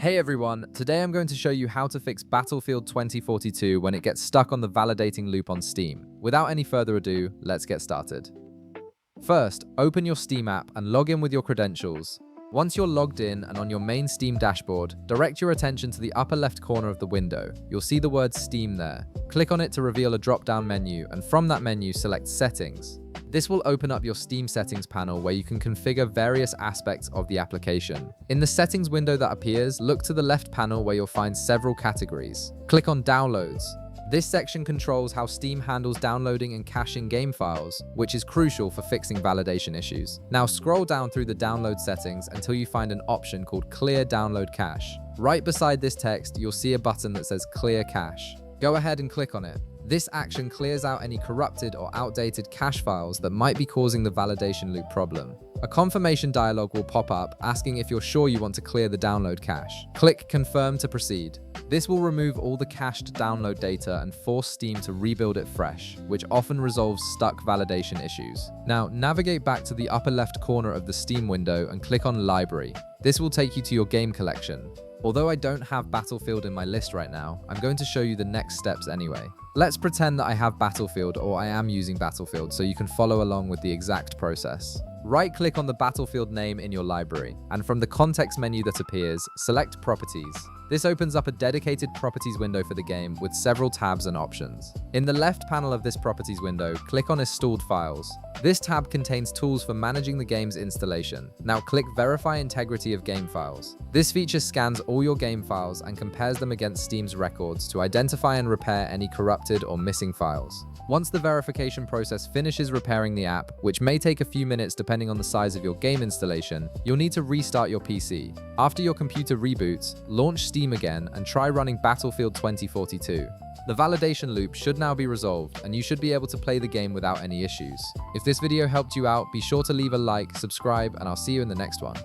Hey everyone, today I'm going to show you how to fix Battlefield 2042 when it gets stuck on the validating loop on Steam. Without any further ado, let's get started. First, open your Steam app and log in with your credentials. Once you're logged in and on your main Steam dashboard, direct your attention to the upper left corner of the window. You'll see the word Steam there. Click on it to reveal a drop-down menu, and from that menu, select Settings. This will open up your Steam settings panel where you can configure various aspects of the application. In the settings window that appears, look to the left panel where you'll find several categories. Click on Downloads. This section controls how Steam handles downloading and caching game files, which is crucial for fixing validation issues. Now scroll down through the download settings until you find an option called Clear Download Cache. Right beside this text, you'll see a button that says Clear Cache. Go ahead and click on it. This action clears out any corrupted or outdated cache files that might be causing the validation loop problem. A confirmation dialog will pop up asking if you're sure you want to clear the download cache. Click Confirm to proceed. This will remove all the cached download data and force Steam to rebuild it fresh, which often resolves stuck validation issues. Now, navigate back to the upper left corner of the Steam window and click on Library. This will take you to your game collection. Although I don't have Battlefield in my list right now, I'm going to show you the next steps anyway. Let's pretend that I have Battlefield, or I am using Battlefield, so you can follow along with the exact process. Right-click on the Battlefield name in your library, and from the context menu that appears, select Properties. This opens up a dedicated Properties window for the game with several tabs and options. In the left panel of this Properties window, click on Installed Files. This tab contains tools for managing the game's installation. Now click Verify Integrity of Game Files. This feature scans all your game files and compares them against Steam's records to identify and repair any corrupted or missing files. Once the verification process finishes repairing the app, which may take a few minutes depending on the size of your game installation, you'll need to restart your PC. After your computer reboots, launch Steam again and try running Battlefield 2042. The validation loop should now be resolved, and you should be able to play the game without any issues. If this video helped you out, be sure to leave a like, subscribe, and I'll see you in the next one.